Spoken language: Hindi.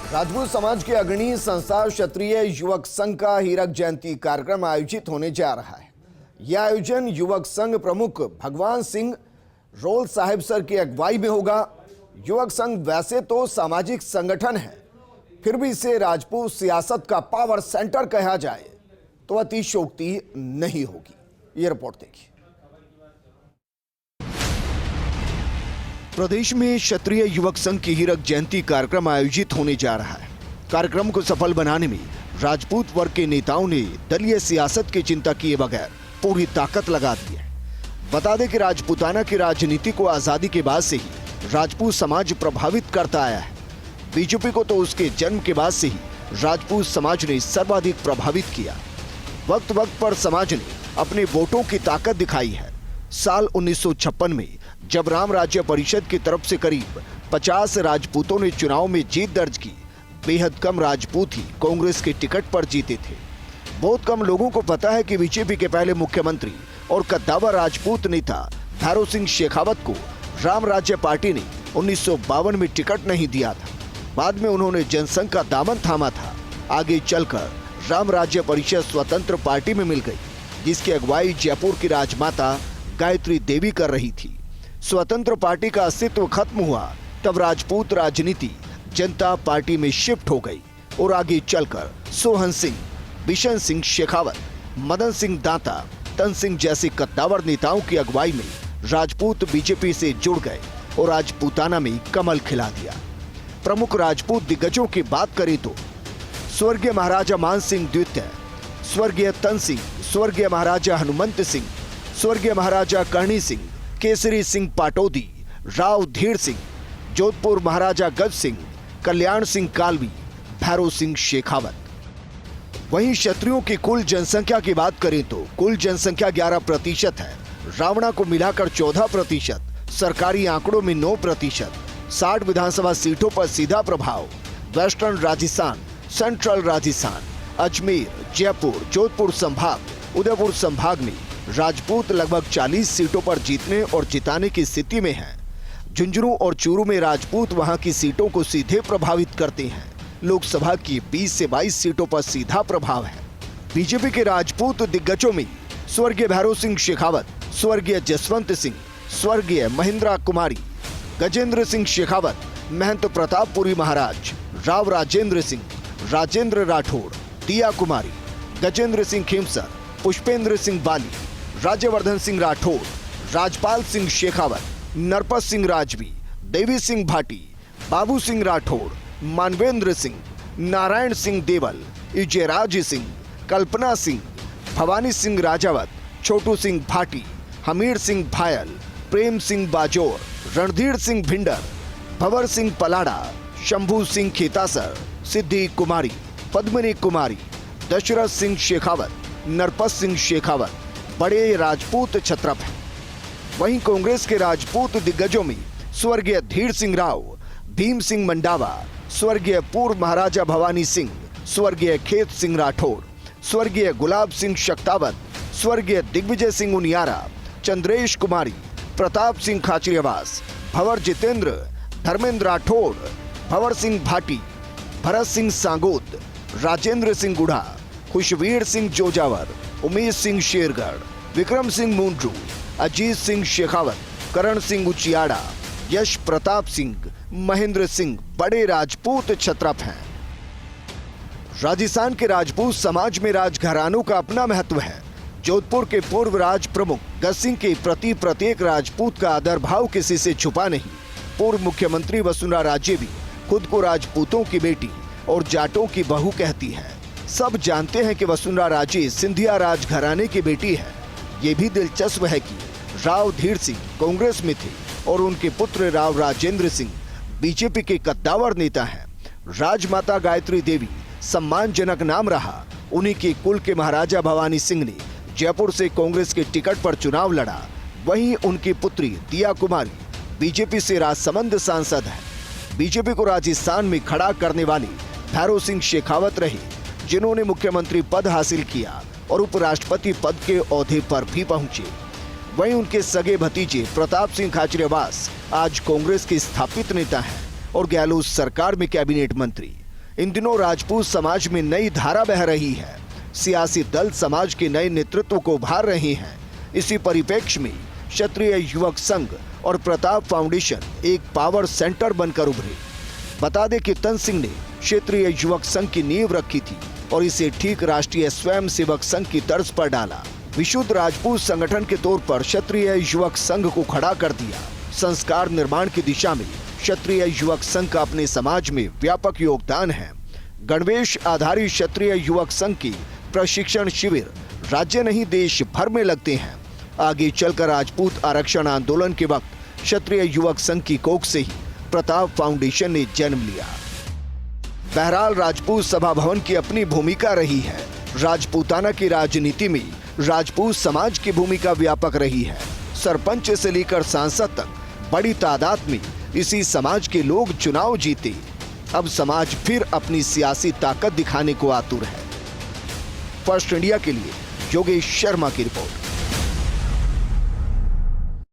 राजपूत समाज के अग्रणी संस्था क्षत्रिय युवक संघ का हीरक जयंती कार्यक्रम आयोजित होने जा रहा है। यह आयोजन युवक संघ प्रमुख भगवान सिंह रोल साहिब सर की अगुवाई में होगा। युवक संघ वैसे तो सामाजिक संगठन है, फिर भी इसे राजपूत सियासत का पावर सेंटर कहा जाए तो अतिशयोक्ति नहीं होगी। ये रिपोर्ट देखिए। प्रदेश में क्षत्रिय युवक संघ की हीरक जयंती कार्यक्रम आयोजित होने जा रहा है। कार्यक्रम को सफल बनाने में राजपूत वर्ग के नेताओं ने दलीय सियासत की चिंता किए बगैर पूरी ताकत लगा दी है। बता दें कि राजपूताना की राजनीति को आजादी के बाद से ही राजपूत समाज प्रभावित करता आया है। बीजेपी को तो उसके जन्म के बाद से ही राजपूत समाज ने सर्वाधिक प्रभावित किया। वक्त वक्त पर समाज ने अपने वोटों की ताकत दिखाई है। साल 1956 में जब राम राज्य परिषद की तरफ से करीब 50 राजपूतों ने चुनाव में जीत दर्ज की, बेहद कम राजपूत ही कांग्रेस के टिकट पर जीते थे। बहुत कम लोगों को पता है कि बीजेपी के पहले मुख्यमंत्री और कद्दावर राजपूत नेता भैरों सिंह शेखावत को राम राज्य पार्टी ने 1952 में टिकट नहीं दिया था। बाद में उन्होंने जनसंघ का दामन थामा था। आगे चलकर राम राज्य परिषद स्वतंत्र पार्टी में मिल गई, जिसकी अगुवाई जयपुर की राजमाता गायत्री देवी कर रही थी। स्वतंत्र पार्टी का अस्तित्व खत्म हुआ तब राजपूत राजनीति जनता पार्टी में शिफ्ट हो गई और आगे चलकर सोहन सिंह, बिशन सिंह शेखावत, मदन सिंह दाता, तन सिंह जैसे कद्दावर नेताओं की अगुवाई में राजपूत बीजेपी से जुड़ गए और राजपूताना में कमल खिला दिया। प्रमुख राजपूत दिग्गजों की बात करें तो स्वर्गीय महाराजा मान सिंह द्वितीय, स्वर्गीय तन सिंह, स्वर्गीय महाराजा हनुमंत सिंह, स्वर्गीय महाराजा करणी सिंह, केसरी सिंह पाटोदी, राव धीर सिंह, जोधपुर महाराजा गज सिंह, कल्याण सिंह कालवी, भैरों सिंह शेखावत। वहीं क्षत्रियों की कुल जनसंख्या की बात करें तो कुल जनसंख्या 11% है। रावणा को मिलाकर 14%, सरकारी आंकड़ों में 9%। 60 विधानसभा सीटों पर सीधा प्रभाव वेस्टर्न राजस्थान, सेंट्रल राजस्थान, अजमेर, जयपुर, जोधपुर संभाग, उदयपुर संभाग में राजपूत लगभग 40 सीटों पर जीतने और जिताने की स्थिति में हैं। झुंझुनू और चूरू में राजपूत वहां की सीटों को सीधे प्रभावित करते हैं। लोकसभा की 20 से 22 सीटों पर सीधा प्रभाव है। बीजेपी के राजपूत दिग्गजों में स्वर्गीय भैरों सिंह शेखावत, स्वर्गीय जसवंत सिंह, स्वर्गीय महेंद्रा कुमारी, गजेंद्र सिंह शेखावत, महंत प्रतापपुरी महाराज, राव राजेंद्र सिंह, राजेंद्र राठौड़, दिया कुमारी, गजेंद्र सिंह खेमसर, पुष्पेंद्र सिंह बाली, राज्यवर्धन सिंह राठौड़, राजपाल सिंह शेखावत, नरपत सिंह राजवी, देवी सिंह भाटी, बाबू सिंह राठौड़, मानवेंद्र सिंह, नारायण सिंह देवल, इजयराज सिंह, कल्पना सिंह, भवानी सिंह राजावत, छोटू सिंह भाटी, हमीर सिंह भायल, प्रेम सिंह बाजोर, रणधीर सिंह भिंडर, भंवर सिंह पलाड़ा, शंभू सिंह खेतासर, सिद्धि कुमारी, पद्मिनी कुमारी, दशरथ सिंह शेखावत, नरपत सिंह शेखावत बड़े राजपूत छत्रप हैं। वहीं कांग्रेस के राजपूत दिग्गजों में स्वर्गीय धीर सिंह राव, भीम सिंह मंडावा, स्वर्गीय पूर्व महाराजा भवानी सिंह, स्वर्गीय खेत सिंह राठौड़, स्वर्गीय गुलाब सिंह शक्तावत, स्वर्गीय दिग्विजय सिंह उनियारा, चंद्रेश कुमारी, प्रताप सिंह खाचरियावास, भंवर जितेंद्र, धर्मेंद्र राठौड़, भंवर सिंह भाटी, भरत सिंह सांगोद, राजेंद्र सिंह गुढ़ा, खुशवीर सिंह जोजावर, उमेश सिंह शेरगढ़, विक्रम सिंह मुंड्रू, अजीत सिंह शेखावत, करण सिंह उचियाड़ा, यश प्रताप सिंह, महेंद्र सिंह बड़े राजपूत छत्रप हैं। राजस्थान के राजपूत समाज में राजघरानों का अपना महत्व है। जोधपुर के पूर्व राज प्रमुख गज सिंह के प्रति प्रत्येक राजपूत का आदर भाव किसी से छुपा नहीं। पूर्व मुख्यमंत्री वसुंधरा राजे भी खुद को राजपूतों की बेटी और जाटों की बहू कहती है। सब जानते हैं कि वसुंधरा राजे सिंधिया राजघराने की बेटी है। ये भी दिलचस्प है कि राव धीर सिंह कांग्रेस में थे और उनके पुत्र राव राजेंद्र सिंह बीजेपी के कद्दावर नेता हैं। राजमाता गायत्री देवी सम्मानजनक नाम रहा। उन्हीं के कुल के महाराजा भवानी सिंह ने जयपुर से कांग्रेस के टिकट पर चुनाव लड़ा। वहीं उनकी पुत्री दिया कुमारी बीजेपी से राजसमंद सांसद है। बीजेपी को राजस्थान में खड़ा करने वाली भैरों सिंह शेखावत रहे, जिन्होंने मुख्यमंत्री पद हासिल किया और उपराष्ट्रपति पद के ओहदे पर भी पहुंचे। वहीं उनके सगे भतीजे प्रताप सिंह खाचरियावास आज कांग्रेस के स्थापित नेता हैं और गहलोत सरकार में कैबिनेट मंत्री। इन दिनों राजपूत समाज में नई धारा बह रही है। सियासी दल समाज के नए नेतृत्व को उभार रहे हैं। इसी परिप्रेक्ष्य में क्षत्रिय युवक संघ और प्रताप फाउंडेशन एक पावर सेंटर बनकर उभरे। बता दें कि तन सिंह ने क्षेत्रीय युवक संघ की नींव रखी थी और इसे ठीक राष्ट्रीय स्वयं सेवक संघ की तर्ज पर डाला। विशुद्ध राजपूत संगठन के तौर पर क्षत्रिय युवक संघ को खड़ा कर दिया। संस्कार निर्माण की दिशा में क्षत्रिय युवक संघ का अपने समाज में व्यापक योगदान है। गणवेश आधारित क्षत्रिय युवक संघ की प्रशिक्षण शिविर राज्य नहीं देश भर में लगते हैं। आगे चलकर राजपूत आरक्षण आंदोलन के वक्त क्षत्रिय युवक संघ की कोख से ही प्रताप फाउंडेशन ने जन्म लिया। बहरहाल राजपूत सभा भवन की अपनी भूमिका रही है। राजपूताना की राजनीति में राजपूत समाज की भूमिका व्यापक रही है। सरपंच से लेकर सांसद तक बड़ी तादाद में इसी समाज के लोग चुनाव जीते। अब समाज फिर अपनी सियासी ताकत दिखाने को आतुर है। फर्स्ट इंडिया के लिए योगेश शर्मा की रिपोर्ट।